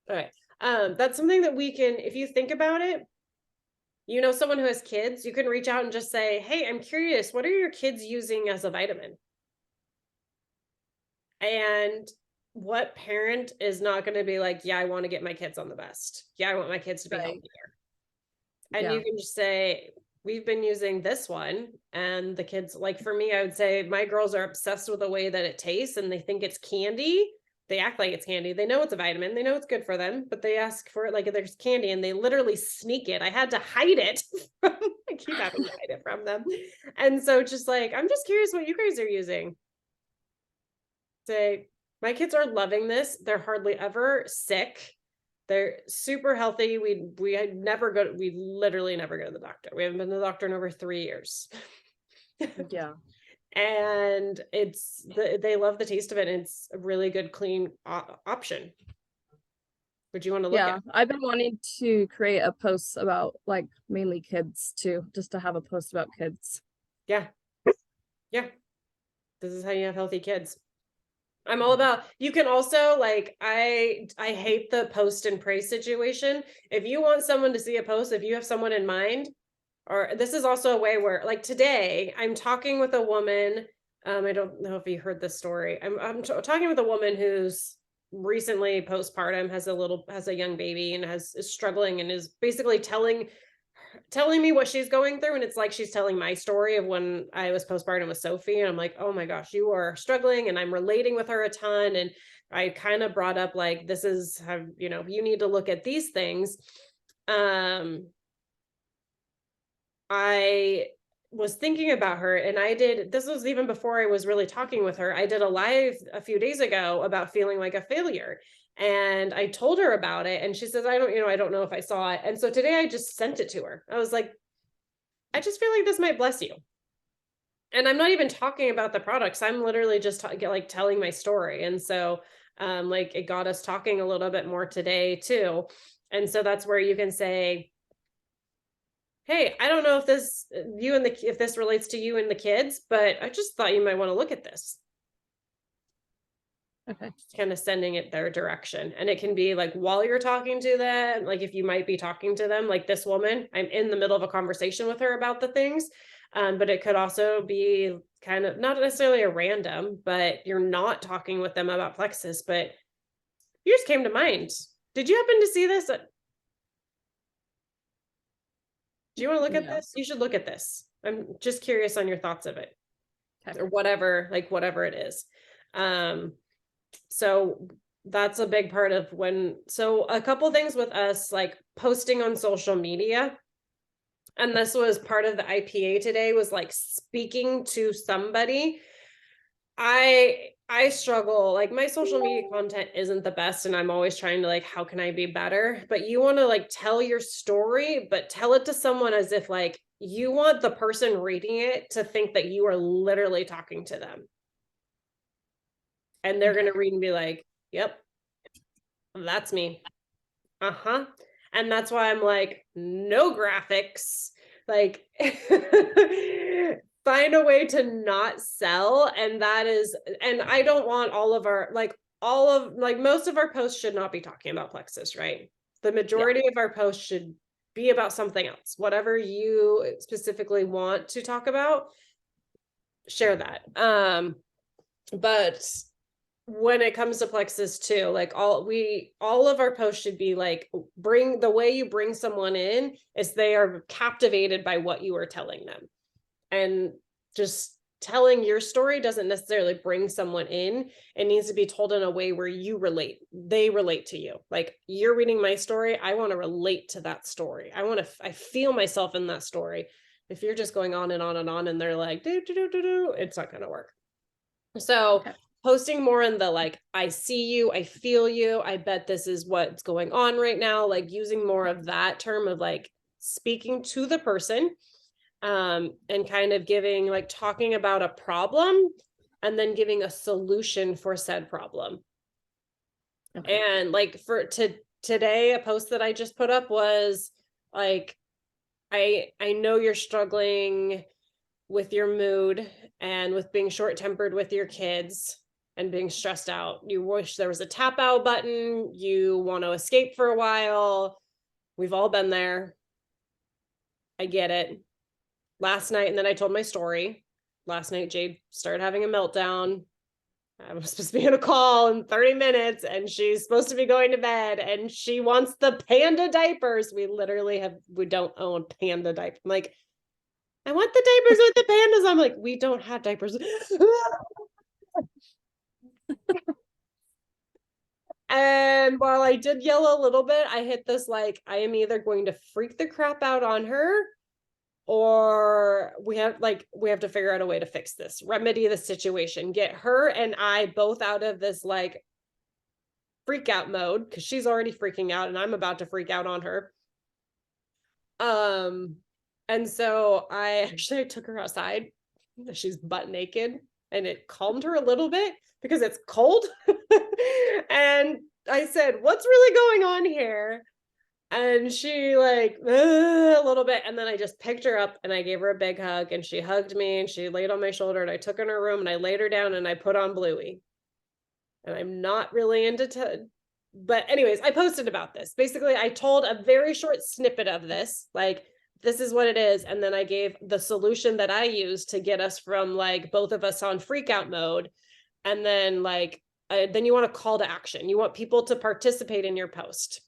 All right. That's something that we can, if you think about it, someone who has kids, you can reach out and just say, hey, I'm curious, what are your kids using as a vitamin? And what parent is not going to be like, yeah, I want to get my kids on the best. Yeah, I want my kids to be Right. healthier. And Yeah. you can just say, we've been using this one. And the kids, like for me, I would say my girls are obsessed with the way that it tastes and they think it's candy. They act like it's candy. They know it's a vitamin. They know it's good for them, but they ask for it like if there's candy and they literally sneak it. I had to hide it. I keep having to hide it from them. And so just like, I'm just curious what you guys are using. Say, my kids are loving this. They're hardly ever sick. They're super healthy. We literally never go to the doctor. We haven't been to the doctor in over 3 years. Yeah. And they love the taste of it. And it's a really good, clean option. Would you want to look at? Yeah. I've been wanting to create a post about like mainly kids too, just to have a post about kids. Yeah. Yeah. This is how you have healthy kids. I'm all about, you can also like, I hate the post and pray situation. If you want someone to see a post, if you have someone in mind, or this is also a way where like today I'm talking with a woman. I don't know if you heard this story. I'm talking with a woman who's recently postpartum, has a young baby and is struggling and is basically telling me what she's going through. And it's like she's telling my story of when I was postpartum with Sophie. And I'm like, oh my gosh, you are struggling. And I'm relating with her a ton. And I kind of brought up like, this is how, you need to look at these things. I was thinking about her and this was even before I was really talking with her. I did a live a few days ago about feeling like a failure. And I told her about it and she says, I don't know if I saw it. And so today I just sent it to her. I was like, I just feel like this might bless you. And I'm not even talking about the products. I'm literally just like telling my story. And so like it got us talking a little bit more today too. And so that's where you can say, hey, I don't know if if this relates to you and the kids, but I just thought you might want to look at this. Okay. Kind of sending it their direction. And it can be like while you're talking to them, like if you might be talking to them, like this woman, I'm in the middle of a conversation with her about the things. But it could also be kind of not necessarily a random, but you're not talking with them about plexus, but you just came to mind. Did you happen to see this? Do you want to look at Yeah. this? You should look at this. I'm just curious on your thoughts of it. Okay. Or whatever it is. So that's a big part of so a couple things with us, like posting on social media. And this was part of the IPA today, was like speaking to somebody. I struggle, like my social media content isn't the best and I'm always trying to like, how can I be better? But you want to like tell your story, but tell it to someone as if like you want the person reading it to think that you are literally talking to them. And they're going to read and be like, yep, that's me. Uh-huh. And that's why I'm like, no graphics. Like find a way to not sell. And I don't want most of our posts should not be talking about plexus, right? The Yeah. majority of our posts should be about something else. Whatever you specifically want to talk about, share that. But when it comes to plexus too, like all of our posts should be like, the way you bring someone in is they are captivated by what you are telling them. And just telling your story doesn't necessarily bring someone in. It needs to be told in a way where they relate to you. Like, you're reading my story, I want to relate to that story. I feel myself in that story. If you're just going on and on and on and they're like it's not going to work. So Okay. posting more in the like, I see you, I feel you, I bet this is what's going on right now, like using more of that term of like speaking to the person, and kind of talking about a problem and then giving a solution for said problem. Okay. And like today, a post that I just put up was like, I know you're struggling with your mood and with being short-tempered with your kids. and being stressed out. You wish there was a tap out button. You want to escape for a while. We've all been there. I get it. Last night, and then I told my story. Last night, Jade started having a meltdown. I was supposed to be on a call in 30 minutes and she's supposed to be going to bed and she wants the panda diapers. We don't own panda diapers. I'm like, I want the diapers with the pandas. I'm like, we don't have diapers. And while I did yell a little bit, I hit this, like, I am either going to freak the crap out on her, or we have to figure out a way to fix this, remedy the situation, get her and I both out of this like freak out mode, because she's already freaking out and I'm about to freak out on her. And so I took her outside. She's butt naked and it calmed her a little bit because it's cold. And I said, what's really going on here? And she like a little bit, and then I just picked her up and I gave her a big hug and she hugged me and she laid on my shoulder and I took her in her room and I laid her down and I put on Bluey. And I'm not really into but anyways, I posted about this. Basically, I told a very short snippet of this, like, this is what it is, and then I gave the solution that I used to get us from like both of us on freak out mode. And then like then you want a call to action. You want people to participate in your post.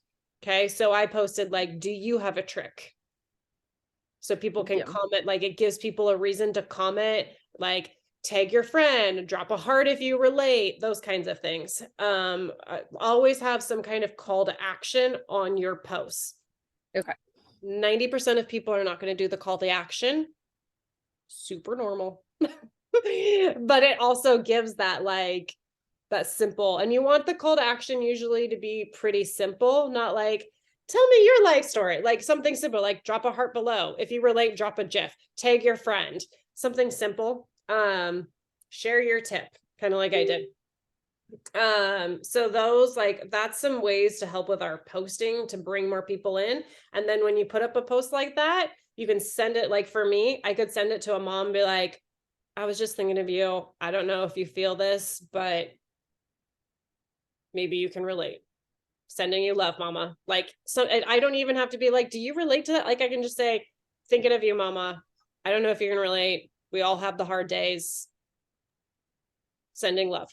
Okay, so I posted like, do you have a trick? So people can comment, like it gives people a reason to comment, like tag your friend, drop a heart if you relate, those kinds of things. Always have some kind of call to action on your posts. Okay. 90% of people are not going to do the call to action. Super normal. But it also gives that like that simple, and you want the call to action usually to be pretty simple, not like tell me your life story, like something simple, like drop a heart below, if you relate, drop a gif, tag your friend, something simple. Share your tip, kind of like I did. So those, like, that's some ways to help with our posting to bring more people in. And then when you put up a post like that, you can send it, like for me, I could send it to a mom and be like, I was just thinking of you. I don't know if you feel this, but maybe you can relate. Sending you love, mama. Like, so I don't even have to be like, do you relate to that? Like, I can just say, thinking of you, mama. I don't know if you can relate. We all have the hard days. Sending love.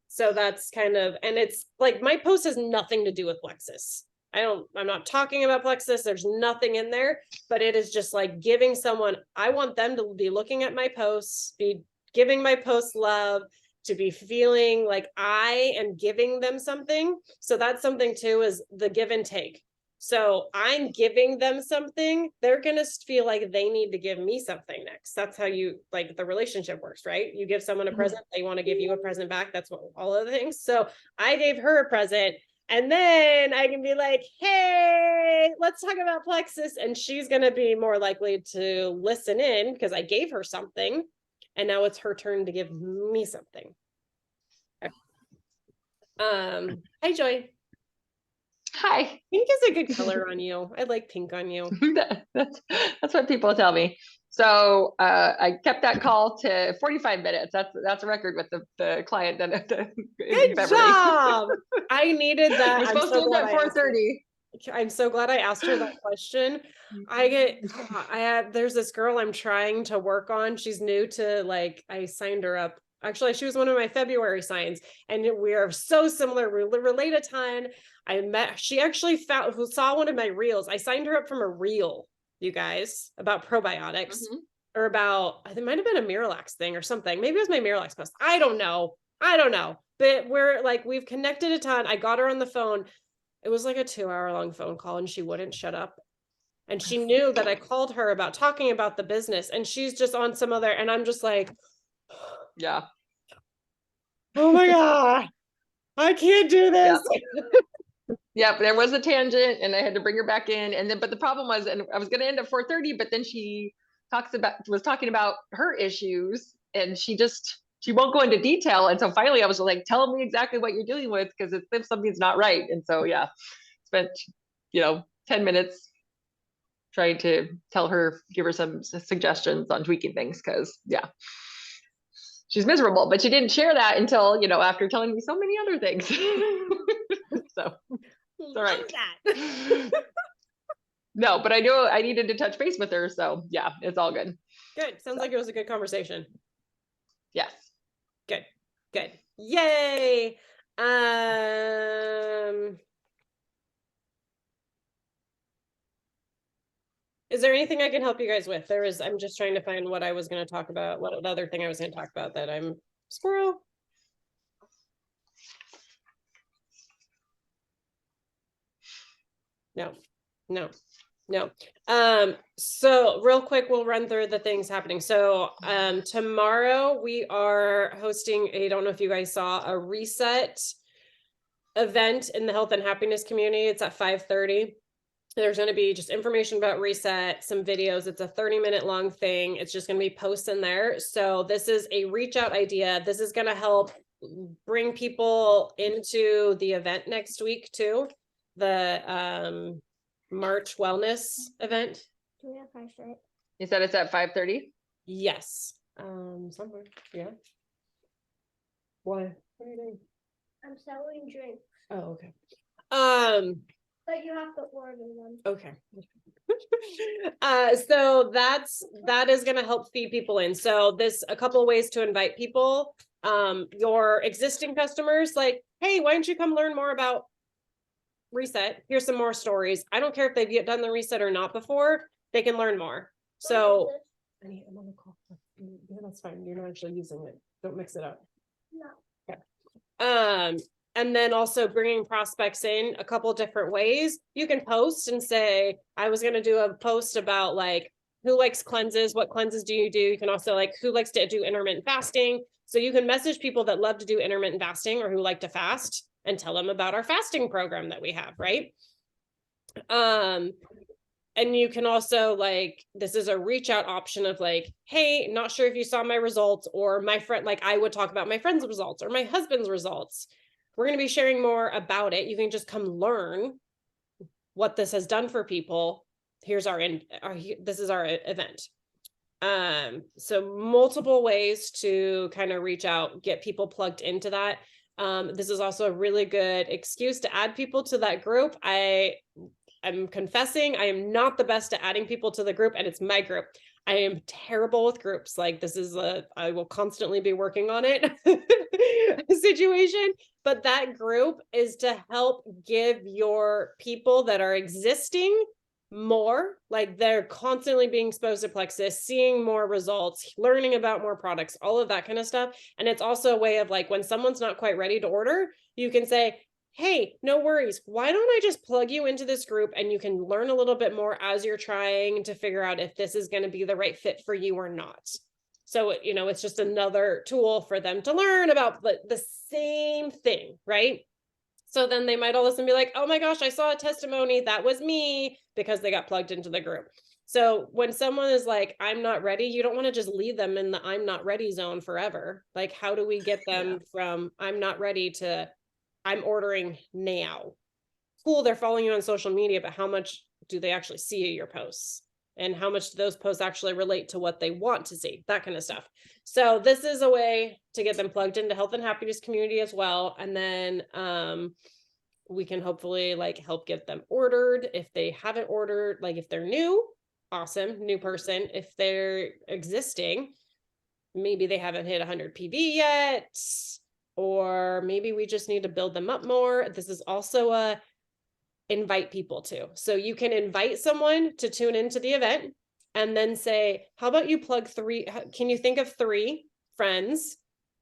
So that's kind of, and it's like, my post has nothing to do with Plexus. I'm not talking about Plexus. There's nothing in there, but it is just like giving someone, I want them to be looking at my posts, be giving my posts love, to be feeling like I am giving them something. So that's something too, is the give and take. So I'm giving them something, they're going to feel like they need to give me something next. That's how you, like, the relationship works, right? You give someone a present, they want to give you a present back. That's what all of the things. So I gave her a present, and then I can be like, hey, let's talk about Plexus. And she's going to be more likely to listen in because I gave her something. And now it's her turn to give me something. Okay. Hi, Joy. Hi. Pink is a good color on you. I like pink on you. That's what people tell me. So I kept that call to 45 minutes. That's a record with the client. Good job. I needed that. We're supposed to end at 4:30. I'm so glad I asked her that question. There's this girl I'm trying to work on. She's new to, like, I signed her up. Actually, she was one of my February signs, and we are so similar. We relate a ton. She actually saw one of my reels. I signed her up from a reel, you guys, about probiotics, or about, it might have been a Miralax thing or something. Maybe it was my Miralax post. I don't know. But we've connected a ton. I got her on the phone. It was like a 2-hour long phone call and she wouldn't shut up. And she knew that I called her about talking about the business, and she's just on some other, and I'm just like, yeah. Oh my God, I can't do this. Yeah, there was a tangent and I had to bring her back in. And then, but the problem was, and I was going to end at 4:30, but then she was talking about her issues, and she won't go into detail. And so finally I was like, tell me exactly what you're dealing with, because if something's not right. And so, yeah, spent, 10 minutes trying to give her some suggestions on tweaking things. Cause yeah. she's miserable, but she didn't share that until, after telling me so many other things. So it's all right. That. No, but I knew I needed to touch base with her. So yeah, it's all good. Good. Sounds like it was a good conversation. Yes. Good. Good. Yay. Is there anything I can help you guys with? I'm just trying to find what I was going to talk about, what other thing I was going to talk about that I'm squirrel. No. So real quick, we'll run through the things happening. So, tomorrow we are hosting I don't know if you guys saw a reset event in the health and happiness community. It's at 5:30. There's going to be just information about reset, some videos. It's a 30-minute long thing. It's just going to be posts in there. So this is a reach out idea. This is going to help bring people into the event next week too. The March wellness event. Do we have 5:30? You said it's at 5:30? Yes. Somewhere. Yeah. Why? What are you doing? I'm selling drinks, Oh, okay. but you have to order them. Okay. So that is going to help feed people in. So a couple of ways to invite people. Your existing customers, like, hey, why don't you come learn more about reset? Here's some more stories. I don't care if they've done the reset or not before, they can learn more. So I'm on the call. Yeah, that's fine. You're not actually using it. Don't mix it up. No. And then also bringing prospects in a couple different ways. You can post and say, I was going to do a post about like, who likes cleanses? What cleanses do? You can also like, who likes to do intermittent fasting? So you can message people that love to do intermittent fasting or who like to fast and tell them about our fasting program that we have, right? And you can also like, this is a reach out option of like, hey, not sure if you saw my results, or my friend, like I would talk about my friend's results or my husband's results. We're going to be sharing more about it. You can just come learn what this has done for people. Here's this is our event. So multiple ways to kind of reach out, get people plugged into that. This is also a really good excuse to add people to that group. I'm confessing I am not the best at adding people to the group, and it's my group. I am terrible with groups. Like I will constantly be working on it situation, but that group is to help give your people that are existing more, like they're constantly being exposed to plexus, seeing more results, learning about more products, all of that kind of stuff. And it's also a way of like, when someone's not quite ready to order, you can say, hey, no worries. Why don't I just plug you into this group and you can learn a little bit more as you're trying to figure out if this is going to be the right fit for you or not. So, it's just another tool for them to learn about the same thing, right? So then they might all of a sudden be like, oh my gosh, I saw a testimony. That was me, because they got plugged into the group. So when someone is like, I'm not ready, you don't want to just leave them in the I'm not ready zone forever. Like, how do we get them from I'm not ready to I'm ordering now? Cool, they're following you on social media, but how much do they actually see your posts? And how much do those posts actually relate to what they want to see? That kind of stuff. So this is a way to get them plugged into health and happiness community as well. And then we can hopefully like help get them ordered if they haven't ordered, like if they're new, awesome, new person. If they're existing, maybe they haven't hit 100 PV yet, or maybe we just need to build them up more. This is also a invite people to. So you can invite someone to tune into the event and then say, how about you plug 3? Can you think of 3 friends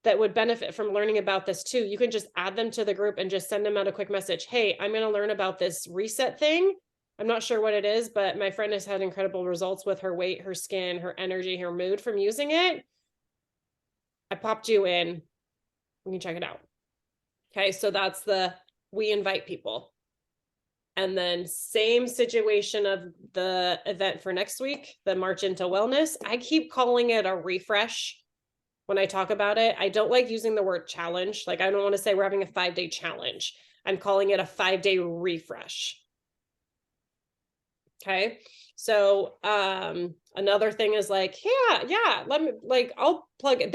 that would benefit from learning about this too? You can just add them to the group and just send them out a quick message. Hey, I'm going to learn about this reset thing. I'm not sure what it is, but my friend has had incredible results with her weight, her skin, her energy, her mood from using it. I popped you in. You can check it out. Okay, so that's we invite people. And then same situation of the event for next week, the March into Wellness. I keep calling it a refresh when I talk about it. I don't like using the word challenge. Like, I don't want to say we're having a 5-day challenge. I'm calling it a 5-day refresh. Okay. So, another thing is like, yeah, let me, like, I'll plug it.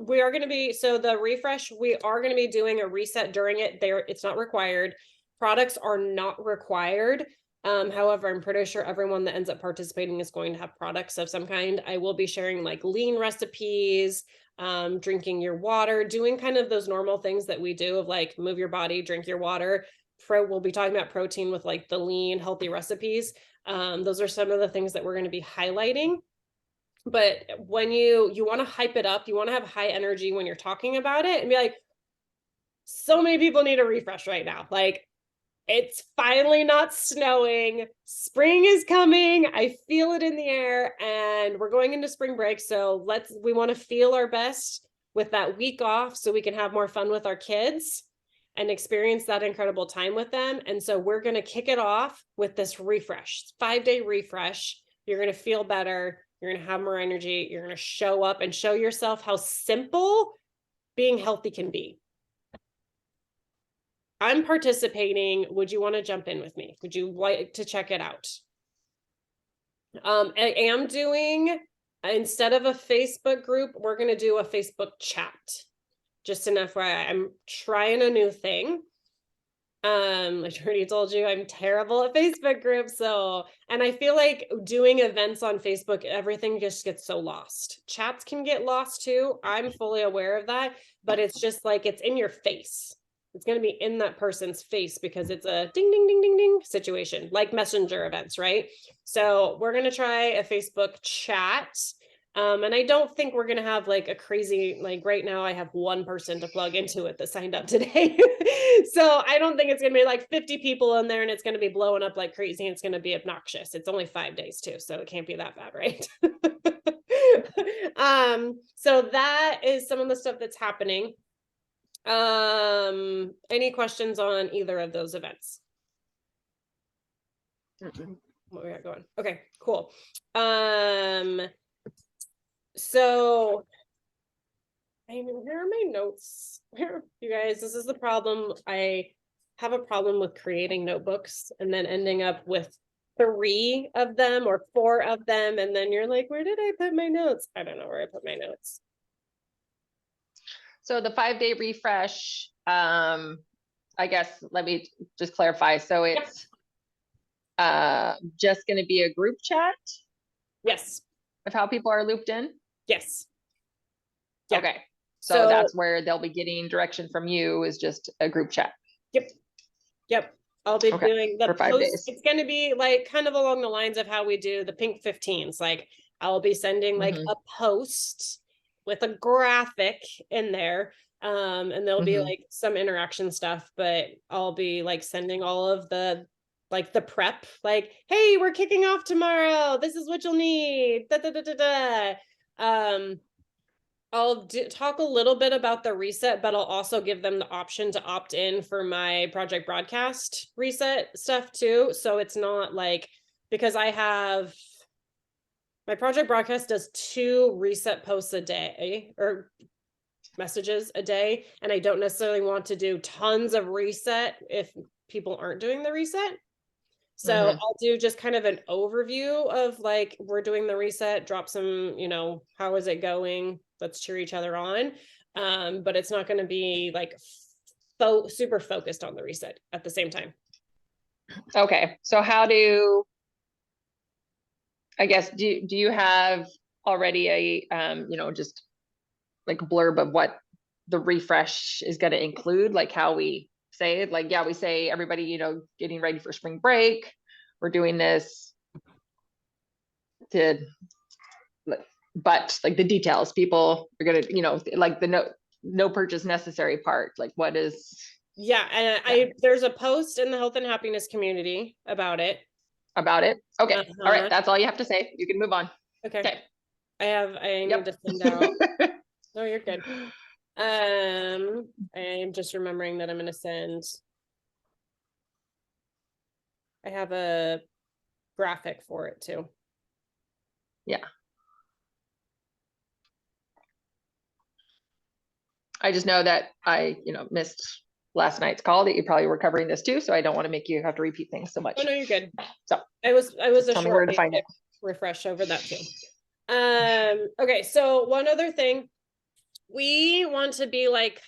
We are going to be, so the refresh, we are going to be doing a reset during it there. It's not required. Products are not required. However, I'm pretty sure everyone that ends up participating is going to have products of some kind. I will be sharing like lean recipes, drinking your water, doing kind of those normal things that we do of like move your body, drink your water. We'll be talking about protein with like the lean, healthy recipes. Those are some of the things that we're going to be highlighting. But when you want to hype it up, you want to have high energy when you're talking about it and be like, so many people need a refresh right now. Like, it's finally not snowing. Spring is coming. I feel it in the air and we're going into spring break. So we want to feel our best with that week off so we can have more fun with our kids and experience that incredible time with them. And so we're going to kick it off with this refresh, 5-day refresh. You're going to feel better. You're going to have more energy. You're going to show up and show yourself how simple being healthy can be. I'm participating. Would you want to jump in with me? Would you like to check it out? I am doing, instead of a Facebook group, we're going to do a Facebook chat. Just an FYI, I'm trying a new thing. I already told you I'm terrible at Facebook groups. So, and I feel like doing events on Facebook, everything just gets so lost. Chats can get lost too. I'm fully aware of that, but it's just like, it's in your face. It's going to be in that person's face because it's a ding, ding, ding, ding, ding situation, like messenger events, right? So we're going to try a Facebook chat. And I don't think we're going to have like a crazy, like right now I have one person to plug into it that signed up today. So I don't think it's going to be like 50 people in there and it's going to be blowing up like crazy. And it's going to be obnoxious. It's only 5 days too. So it can't be that bad, right? So that is some of the stuff that's happening. Any questions on either of those events? What we got going? Okay, cool. So here are my notes. Here, you guys, this is the problem. I have a problem with creating notebooks and then ending up with 3 of them or 4 of them. And then you're like, where did I put my notes? I don't know where I put my notes. So the 5-day refresh, I guess, let me just clarify. So it's just going to be a group chat? Yes. Of how people are looped in? Yes. Yeah. Okay. So that's where they'll be getting direction from you, is just a group chat. Yep. I'll be doing the for 5 post. days. It's going to be like kind of along the lines of how we do the pink 15s. Like I'll be sending like a post with a graphic in there. And there'll be like some interaction stuff, but I'll be like sending all of the like the prep, like, hey, we're kicking off tomorrow. This is what you'll need. Da, da, da, da, da. I'll talk a little bit about the reset, but I'll also give them the option to opt in for my project broadcast reset stuff too. So it's not like, because I have, my project broadcast does 2 reset posts a day or messages a day. And I don't necessarily want to do tons of reset if people aren't doing the reset. So I'll do just kind of an overview of like, we're doing the reset, drop some, how is it going? Let's cheer each other on. But it's not going to be like super focused on the reset at the same time. Okay. So do you have already a, just like a blurb of what the refresh is going to include? Like how we say it, like, we say everybody, getting ready for spring break. We're doing this but like the details, people are going to, like the no purchase necessary part, like what is. Yeah. And there's a post in the health and happiness community about it. Okay. All right. That's all you have to say. You can move on. Okay. I need to send out. No, you're good. I'm just remembering that I'm going to send. I have a graphic for it too. Yeah. I just know that I, missed last night's call that you probably were covering this too. So I don't want to make you have to repeat things so much. Oh no, you're good. So I was just a tell me short where to find it. refresh over that too. Okay, so one other thing, we want to be like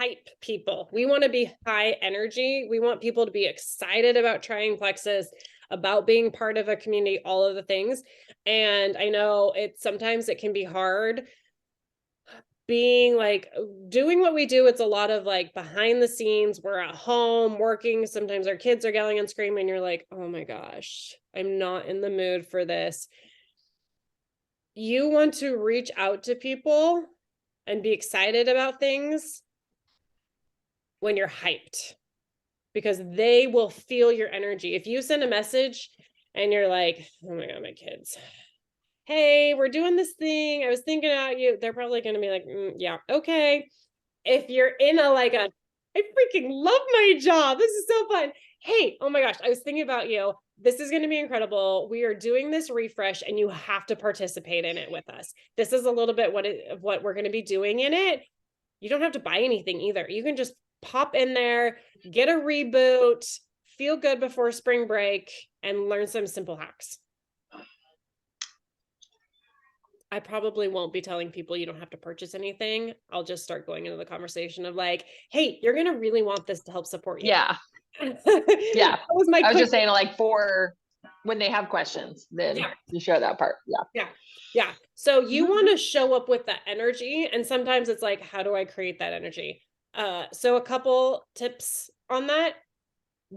hype people. We want to be high energy. We want people to be excited about trying Plexus, about being part of a community, all of the things. And I know sometimes it can be hard being like doing what we do. It's a lot of like behind the scenes. We're at home working. Sometimes our kids are yelling and screaming. You're like, oh my gosh, I'm not in the mood for this. You want to reach out to people and be excited about things when you're hyped, because they will feel your energy. If you send a message and you're like, oh my God, my kids, hey, we're doing this thing, I was thinking about you, they're probably going to be like, yeah, okay. If you're in I freaking love my job, this is so fun, hey, oh my gosh, I was thinking about you, this is going to be incredible, we are doing this refresh and you have to participate in it with us. This is a little bit of what we're going to be doing in it. You don't have to buy anything either. You can just pop in there, get a reboot, feel good before spring break, and learn some simple hacks. I probably won't be telling people you don't have to purchase anything. I'll just start going into the conversation of like, hey, you're going to really want this to help support you. Yeah. Yeah. That was my I was just saying, like, for when they have questions, then you share that part. Yeah. So you want to show up with that energy. And sometimes it's like, how do I create that energy? So a couple tips on that.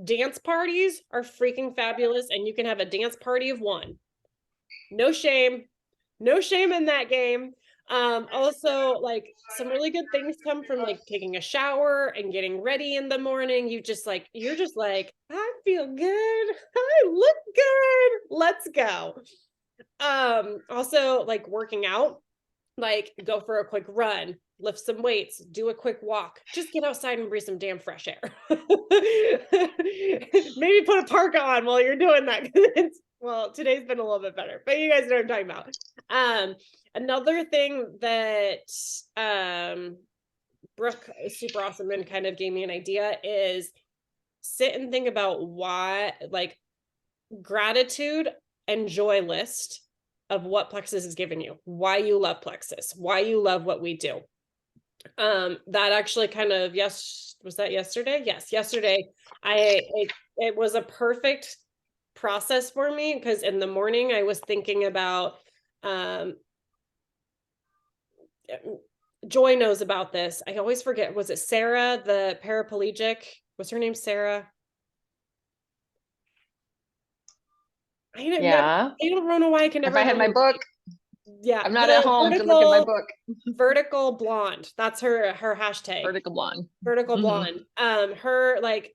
Dance parties are freaking fabulous. And you can have a dance party of one. No shame in that game. Also, like, some really good things come from like taking a shower and getting ready in the morning. You're just like, I feel good, I look good, let's go. Also, like, working out, like, go for a quick run, lift some weights, do a quick walk, just get outside and breathe some damn fresh air. Maybe put a parka on while you're doing that. Well, today's been a little bit better, but you guys know what I'm talking about. Another thing that Brooke is super awesome and kind of gave me an idea is sit and think about why, like, gratitude and joy list of what Plexus has given you, why you love Plexus, why you love what we do. That actually kind of, was that yesterday? Yes, yesterday. It was a perfect process for me, because in the morning I was thinking about, Joy knows about this. I always forget. Was it Sarah, the paraplegic? Was her name Sarah? I don't know why I can never. If I had my book, I'm not at home to look at my book. Vertical blonde. That's her hashtag. Vertical blonde. Vertical blonde. The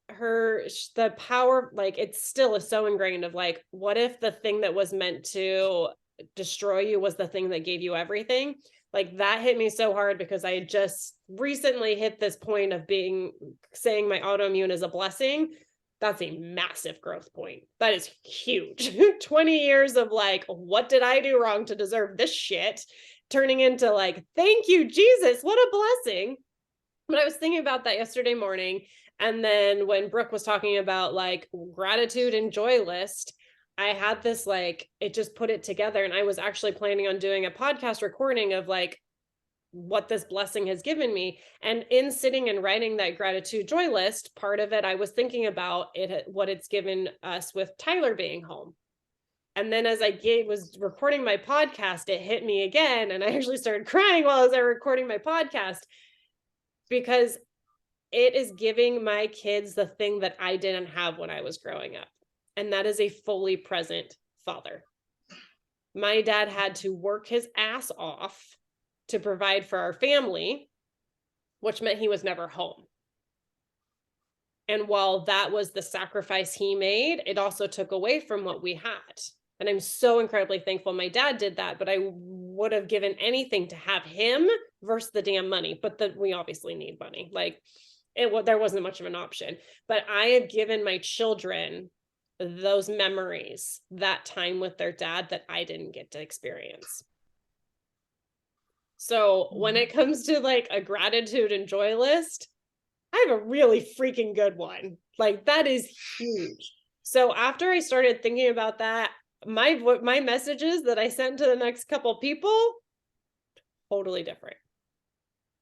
power, like, it still is so ingrained of like, what if the thing that was meant to destroy you was the thing that gave you everything? Like, that hit me so hard, because I had just recently hit this point of saying my autoimmune is a blessing. That's a massive growth point. That is huge. 20 years of like, what did I do wrong to deserve this shit? Turning into like, thank you, Jesus, what a blessing. But I was thinking about that yesterday morning. And then when Brooke was talking about like gratitude and joy list, I had this, like, it just put it together. And I was actually planning on doing a podcast recording of like what this blessing has given me. And in sitting and writing that gratitude joy list, part of it, I was thinking about what it's given us with Tyler being home. And then as I was recording my podcast, it hit me again. And I actually started crying while I was recording my podcast, because it is giving my kids the thing that I didn't have when I was growing up. And that is a fully present father. My dad had to work his ass off to provide for our family, which meant he was never home. And while that was the sacrifice he made, it also took away from what we had. And I'm so incredibly thankful my dad did that, but I would have given anything to have him versus the damn money. But we obviously need money. Like, there wasn't much of an option. But I have given my children those memories, that time with their dad that I didn't get to experience. So when it comes to like a gratitude and joy list, I have a really freaking good one. Like that is huge. So after I started thinking about that, my messages that I sent to the next couple people, totally different.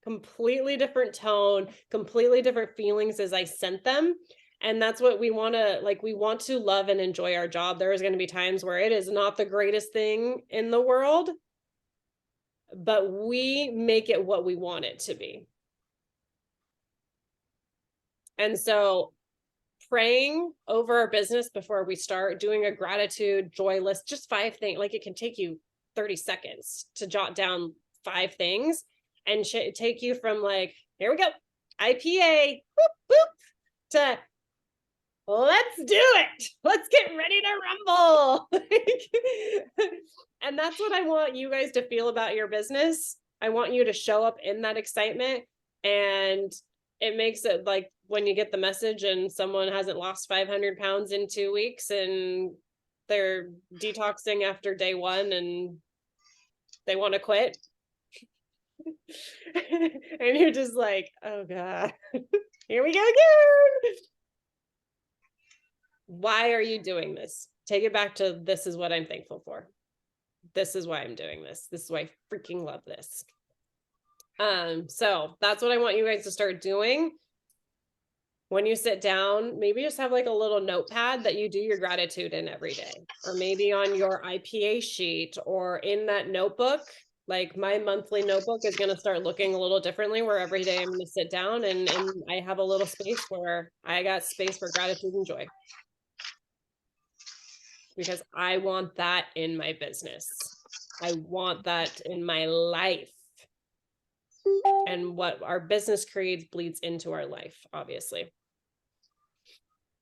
Completely different tone, completely different feelings as I sent them. And that's what we want to like. We want to love and enjoy our job. There is going to be times where it is not the greatest thing in the world, but we make it what we want it to be. And so praying over our business before we start, doing a gratitude joy list, just 5 things. Like it can take you 30 seconds to jot down 5 things and take you from like, here we go, IPA, boop, boop, to let's do it. Let's get ready to rumble. And that's what I want you guys to feel about your business. I want you to show up in that excitement, and it makes it like when you get the message and someone hasn't lost 500 pounds in 2 weeks and they're detoxing after day 1 and they want to quit. And you're just like, oh God, here we go again. Why are you doing this? Take it back to this is what I'm thankful for. This is why I'm doing this. This is why I freaking love this. So that's what I want you guys to start doing. When you sit down, maybe just have like a little notepad that you do your gratitude in every day, or maybe on your IPA sheet or in that notebook. Like my monthly notebook is going to start looking a little differently, where every day I'm going to sit down and I have a little space where I got space for gratitude and joy. Because I want that in my business. I want that in my life. And what our business creates bleeds into our life, obviously.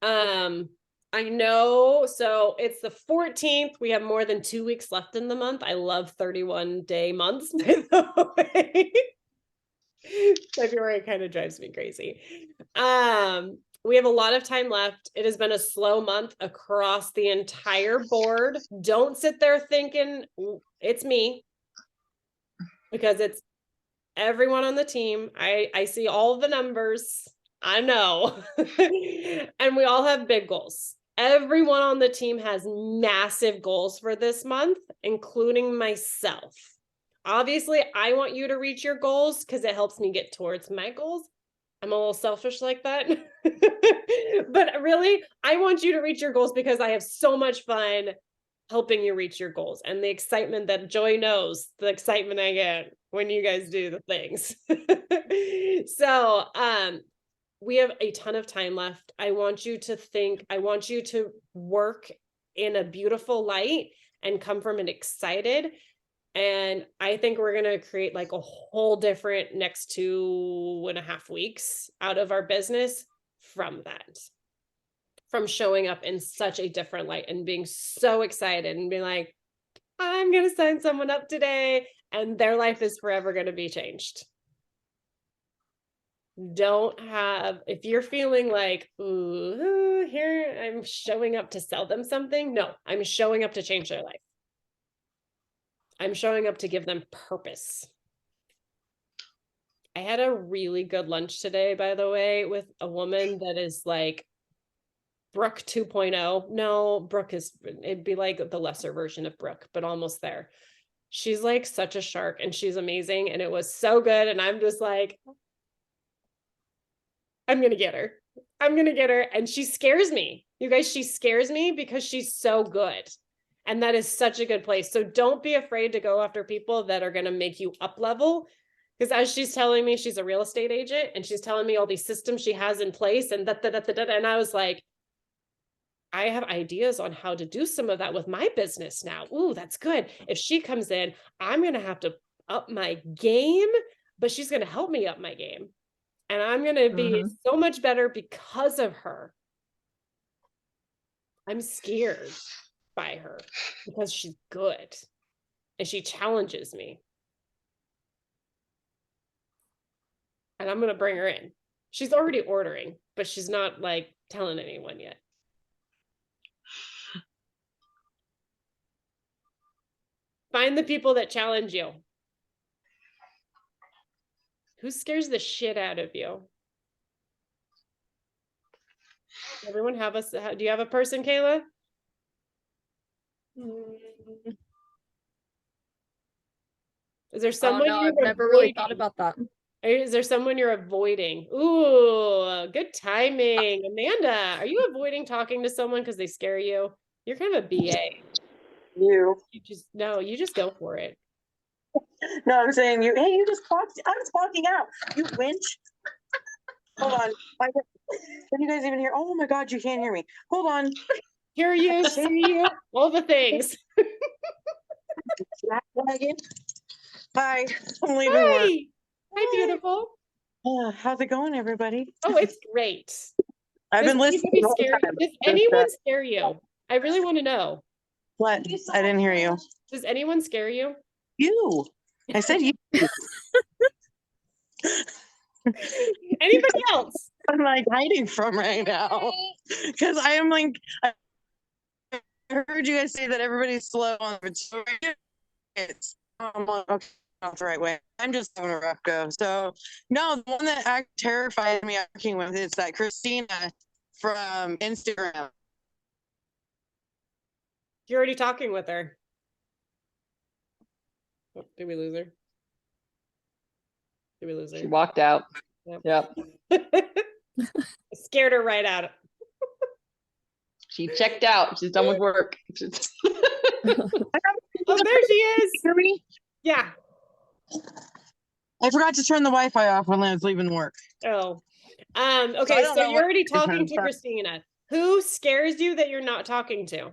I know, so it's the 14th. We have more than 2 weeks left in the month. I love 31-day months, by the way. February kind of drives me crazy. We have a lot of time left. It has been a slow month across the entire board. Don't sit there thinking it's me, because it's everyone on the team. I see all the numbers. I know. And we all have big goals. Everyone on the team has massive goals for this month, including myself. Obviously, I want you to reach your goals because it helps me get towards my goals. I'm a little selfish like that. But really, I want you to reach your goals because I have so much fun helping you reach your goals, and the excitement that Joy knows, the excitement I get when you guys do the things. So, we have a ton of time left. I want you to work in a beautiful light and come from it excited. And I think we're going to create like a whole different next 2.5 weeks out of our business from that. From showing up in such a different light and being so excited and being like, I'm going to sign someone up today and their life is forever going to be changed. If you're feeling like, ooh, here I'm showing up to sell them something. No, I'm showing up to change their life. I'm showing up to give them purpose. I had a really good lunch today, by the way, with a woman that is like Brooke 2.0. No, it'd be like the lesser version of Brooke, but almost there. She's like such a shark and she's amazing. And it was so good. And I'm just like, I'm going to get her. I'm going to get her. And she scares me. You guys, she scares me because she's so good. And that is such a good place. So don't be afraid to go after people that are going to make you up level. Because as she's telling me, she's a real estate agent and she's telling me all these systems she has in place and and I was like, I have ideas on how to do some of that with my business now. Ooh, that's good. If she comes in, I'm going to have to up my game, but she's going to help me up my game. And I'm going to be so much better because of her. I'm scared by her because she's good and she challenges me. And I'm going to bring her in. She's already ordering, but she's not like telling anyone yet. Find the people that challenge you. Who scares the shit out of you? Everyone have do you have a person, Kayla? Is there Oh someone no, you're I've never really thought avoiding? about that. Is there someone you're avoiding? Ooh, good timing. Amanda, are you avoiding talking to someone because they scare you? You're kind of a BA. You. You just go for it. No, I'm saying you. Hey, you just clocked. I was clocking out. You winch. Hold on. Can you guys even hear? Oh my God, you can't hear me. Hold on. Hear you, see you, all the things. Wagon. Hi, I'm leaving work. Hi. Hi, beautiful. How's it going, everybody? Oh, it's great. I've been listening. Anybody the whole scare time. Does anyone scare you? I really want to know. What? I didn't hear you. Does anyone scare you? You. I said you. Anybody else? I'm like hiding from right now because I am like. I heard you guys say that everybody's slow on the it's. I'm like, okay, not the right way. I'm just having a rough go. So no, the one that terrified me working with is that Christina from Instagram. You're already talking with her. Oh, did we lose her? Did we lose her? She walked out. Yep. Scared her right out. She checked out. She's done with work. Oh, there she is. Hear me? Yeah. I forgot to turn the Wi-Fi off when I was leaving work. Oh. I Okay, don't so know you're already what- talking to Christina. Who scares you that you're not talking to?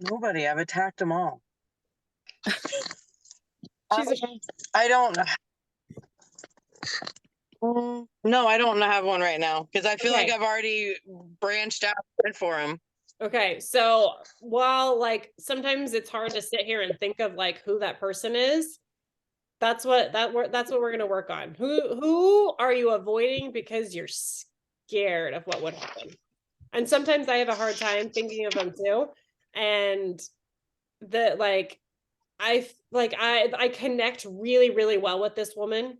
Nobody. I've attacked them all. She's I don't. No, I don't have one right now because I feel like Okay. I've already branched out for him. Okay, so while like sometimes it's hard to sit here and think of like who that person is, that's what we're gonna work on. Who are you avoiding because you're scared of what would happen? And sometimes I have a hard time thinking of them too. And that I connect really, really well with this woman.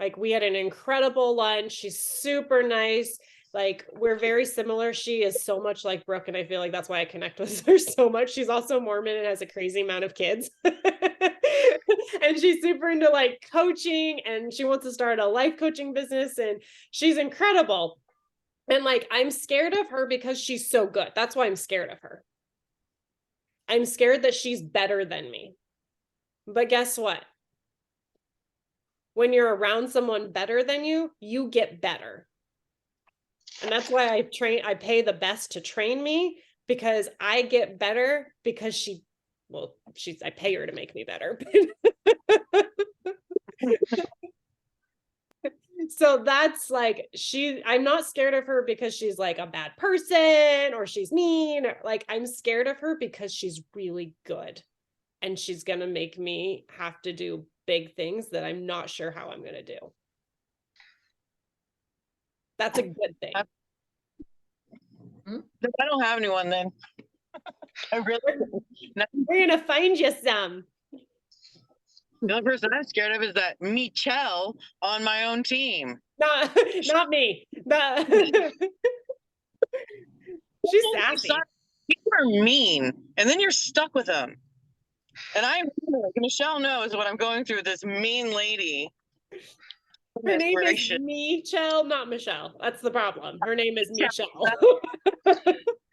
Like we had an incredible lunch. She's super nice. Like we're very similar. She is so much like Brooke, and I feel like that's why I connect with her so much. She's also Mormon and has a crazy amount of kids. And she's super into like coaching, and she wants to start a life coaching business, and she's incredible. And like I'm scared of her because she's so good. That's why I'm scared of her. I'm scared that she's better than me. But guess what? When you're around someone better than you, you get better. And that's why I pay the best to train me, because I get better because I pay her to make me better. So that's like, I'm not scared of her because she's like a bad person or she's mean. Like I'm scared of her because she's really good. And she's going to make me have to do big things that I'm not sure how I'm going to do. That's a good thing. I don't have anyone then. I really. We're going to find you some. The only person I'm scared of is that Michelle on my own team. Not me. She's sassy. You are mean, and then you're stuck with them. And Michelle knows what I'm going through with this mean lady. Her name is Michelle, not Michelle. That's the problem. Her name is Michelle.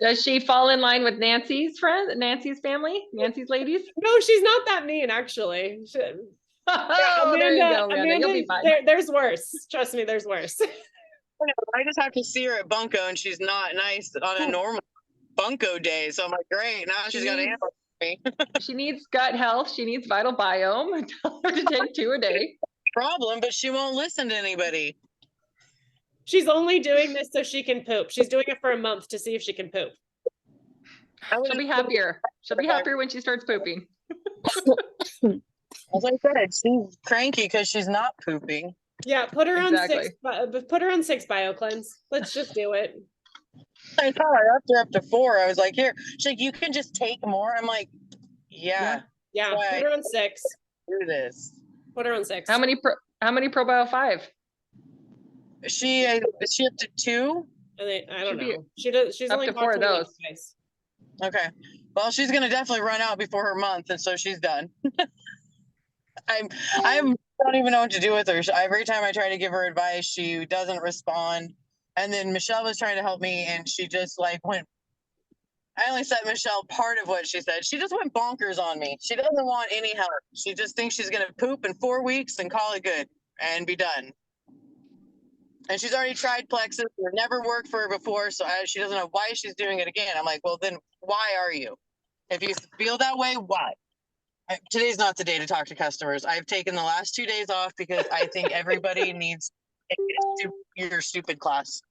Does she fall in line with Nancy's friend, Nancy's family, Nancy's ladies? No, she's not that mean, actually. Oh, there you go, Amanda. You'll be fine. There's worse. Trust me, there's worse. I just have to see her at Bunko, and she's not nice on a normal Bunko day. So I'm like, great, now she's got to handle me. She needs gut health. She needs vital biome. Tell her to take 2 a day. Problem, but she won't listen to anybody. She's only doing this so she can poop. She's doing it for a month to see if she can poop. She'll be happier. She'll be happier when she starts pooping. As I said, she's cranky because she's not pooping. Yeah, put her Exactly. on 6 bio cleanse. Let's just do it. I thought I upped her up to 4. I was like, here. She's like, you can just take more. I'm like, yeah. Yeah, put her on 6. Do this. Put her on 6. How many probio 5? Is she up to 2? I don't Should be know. She's up only to talked 4 of to me like those. twice. Okay. Well, she's gonna definitely run out before her month, and so she's done. I don't even know what to do with her. Every time I try to give her advice, she doesn't respond. And then Michelle was trying to help me, and she just like went. I only said Michelle part of what she said. She just went bonkers on me. She doesn't want any help. She just thinks she's gonna poop in 4 weeks and call it good and be done. And she's already tried Plexus. It never worked for her before, so she doesn't know why she's doing it again. I'm like, well, then why are you? If you feel that way, why? Today's not the day to talk to customers. I've taken the last 2 days off because I think everybody needs your stupid class.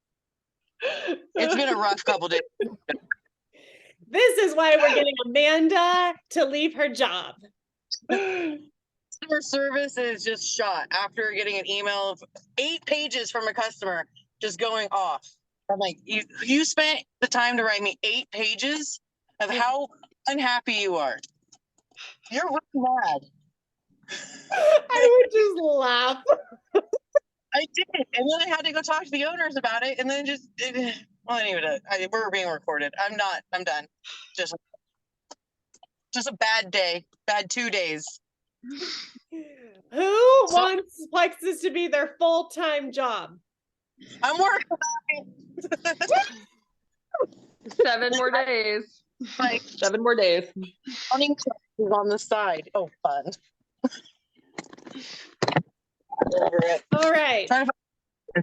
It's been a rough couple days. This is why we're getting Amanda to leave her job. Customer service is just shot after getting an email of 8 pages from a customer just going off. I'm like, you spent the time to write me 8 pages of how unhappy you are. You're really mad. I would just laugh. I did, and then I had to go talk to the owners about it, and then well, anyway, we're being recorded. I'm done. Just a bad day, bad 2 days. Who wants Plexus to be their full-time job? I'm working. 7 more days. Like 7 more days. running classes on the side. Oh, fun. All right. Trying to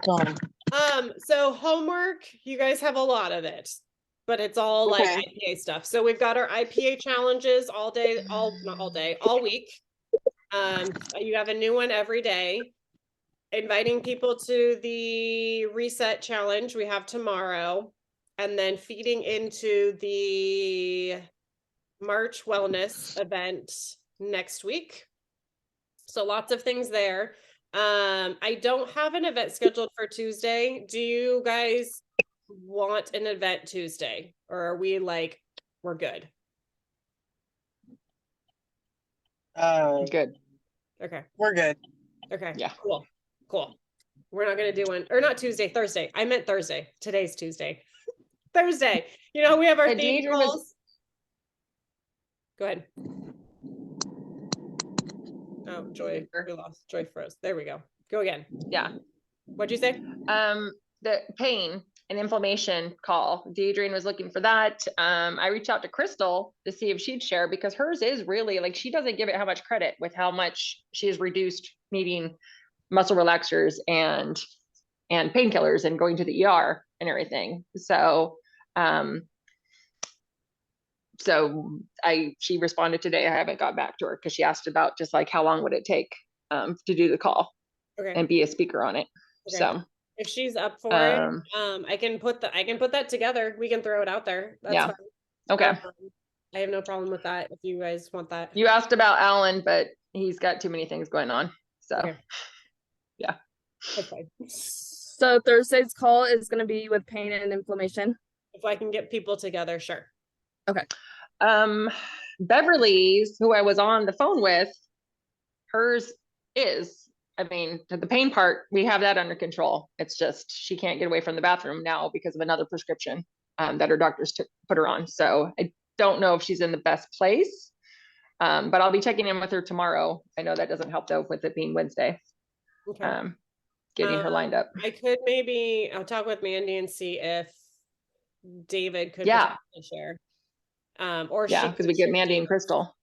find- So homework, you guys have a lot of it, but it's all like Okay. IPA stuff. So we've got our IPA challenges all day, not all day, all week. You have a new one every day. Inviting people to the reset challenge we have tomorrow, and then feeding into the March wellness event next week. So lots of things there. I don't have an event scheduled for Tuesday. Do you guys want an event Tuesday, or are we like, we're good? Good. Okay. We're good. Okay. Yeah. Cool. We're not gonna do one, or not Tuesday, Thursday. I meant Thursday. Today's Tuesday. Thursday. You know, we have our theme Deidre was- calls. Go ahead. Oh, Joy, we lost. Joy froze. There we go. Go again. Yeah. What'd you say? The pain and inflammation call. Deidre was looking for that. I reached out to Crystal to see if she'd share, because hers is really like, she doesn't give it how much credit with how much she has reduced needing muscle relaxers and painkillers and going to the ER and everything. So she responded today. I haven't got back to her because she asked about just like how long would it take to do the call and be a speaker on it. Okay. So if she's up for it, I can put that together. We can throw it out there. That's yeah. fine. Okay. I have no problem with that if you guys want that. You asked about Alan, but he's got too many things going on. So Okay. Yeah. Okay. So Thursday's call is going to be with pain and inflammation. If I can get people together, sure. Beverly's, who I was on the phone with, hers is, I mean, the pain part, we have that under control. It's just, she can't get away from the bathroom now because of another prescription that her doctors put her on. So I don't know if she's in the best place, but I'll be checking in with her tomorrow. I know that doesn't help though, with it being Wednesday, Okay. getting her lined up. I could I'll talk with Mandy and see if David could Yeah. share. Or Yeah, she because could we get share Mandy and David's. Crystal.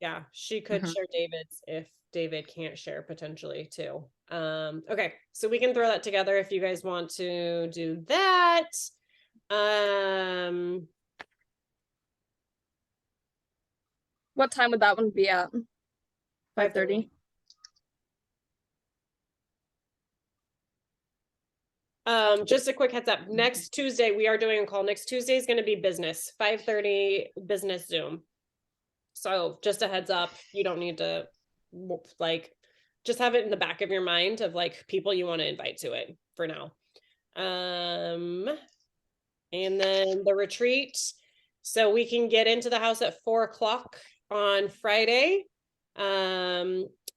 Yeah, she could Mhm. share David's if David can't share potentially too. Okay, so we can throw that together if you guys want to do that. What time would that one be at? 5:30. Just a quick heads up. Next Tuesday, we are doing a call. Next Tuesday is going to be business, 5:30 business Zoom. So just a heads up, you don't need to like, just have it in the back of your mind of like people you want to invite to it for now. And then the retreat. So we can get into the house at 4 o'clock on Friday.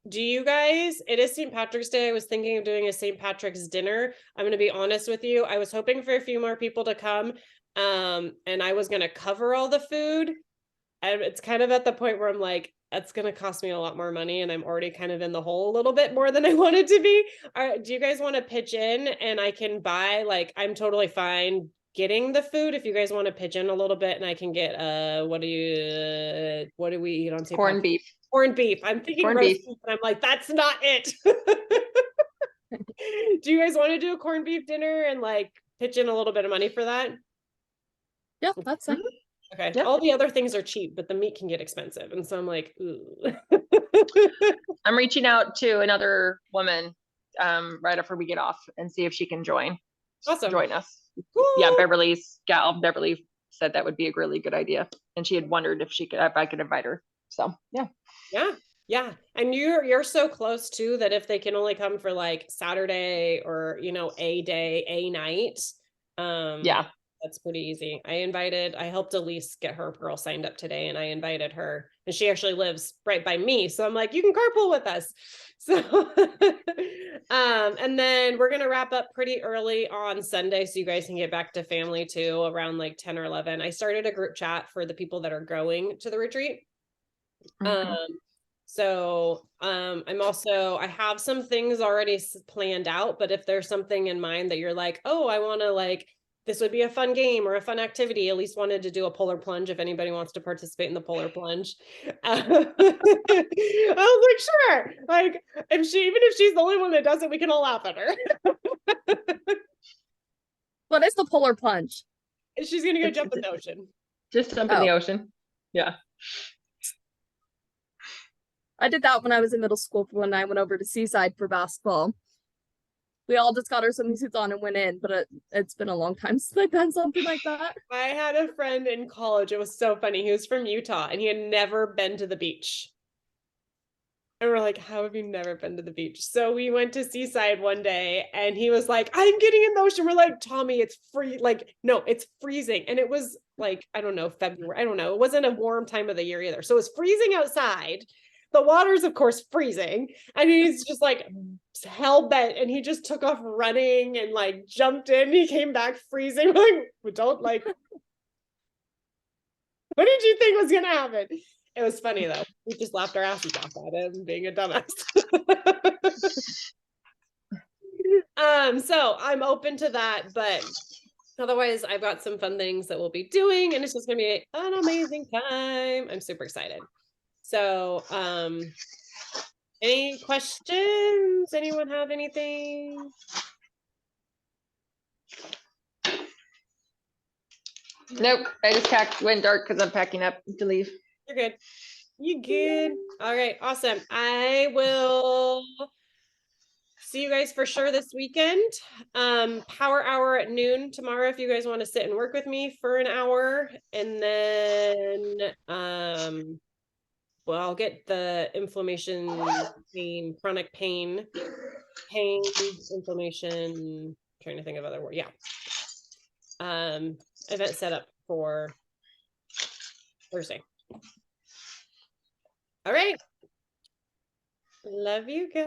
Do you guys, it is St. Patrick's Day. I was thinking of doing a St. Patrick's dinner. I'm going to be honest with you. I was hoping for a few more people to come. And I was going to cover all the food. And it's kind of at the point where I'm like, that's going to cost me a lot more money. And I'm already kind of in the hole a little bit more than I wanted to be. Do you guys want to pitch in and I can buy, like, I'm totally fine getting the food if you guys want to pitch in a little bit and I can get, what do we eat on St. Corned beef. Corned beef. I'm thinking Corned roast beef. beef, and I'm like, that's not it. Do you guys want to do a corned beef dinner and like pitch in a little bit of money for that? Yeah, that's fine. Okay. Yep. All the other things are cheap, but the meat can get expensive. And so I'm like, ooh. I'm reaching out to another woman right after we get off and see if she can join us. Cool. Yeah, Beverly said that would be a really good idea. And she had wondered if I could invite her. So yeah. Yeah. And you're so close too that if they can only come for like Saturday or, a day, a night, Yeah. that's pretty easy. I helped Elise get her girl signed up today and I invited her and she actually lives right by me. So I'm like, you can carpool with us. So, and then we're going to wrap up pretty early on Sunday. So you guys can get back to family too around like 10 or 11. I started a group chat for the people that are going to the retreat. Okay. I have some things already planned out, but if there's something in mind that you're like, oh, I want to this would be a fun game or a fun activity. At least wanted to do a polar plunge. If anybody wants to participate in the polar plunge, I was like, sure. Like, even if she's the only one that does it, we can all laugh at her. What is the polar plunge? She's gonna go jump in the ocean. Just jump in the ocean. Yeah. I did that when I was in middle school when I went over to Seaside for basketball. We all just got our swimming suits on and went in, but it's been a long time since I've done something like that. I had a friend in college. It was so funny. He was from Utah and he had never been to the beach. And we're like, how have you never been to the beach? So we went to Seaside one day and he was like, I'm getting in the ocean. We're like, Tommy, it's free. Like, no, it's freezing. And it was like, I don't know, February. I don't know. It wasn't a warm time of the year either. So it was freezing outside. The water's of course freezing. And he's just like hell bent. And he just took off running and like jumped in. He came back freezing. Like, what did you think was going to happen? It was funny though. We just laughed our asses off at him being a dumbass. So I'm open to that, but otherwise I've got some fun things that we'll be doing and it's just gonna be an amazing time. I'm super excited. So any questions? Anyone have anything? Nope. I just went dark because I'm packing up to leave. You're good. You good? All right, awesome. I will see you guys for sure this weekend. Power hour at noon tomorrow if you guys want to sit and work with me for an hour. And then I'll get the chronic pain, inflammation, trying to think of other words. Yeah. Event set up for Thursday. All right. Love you guys.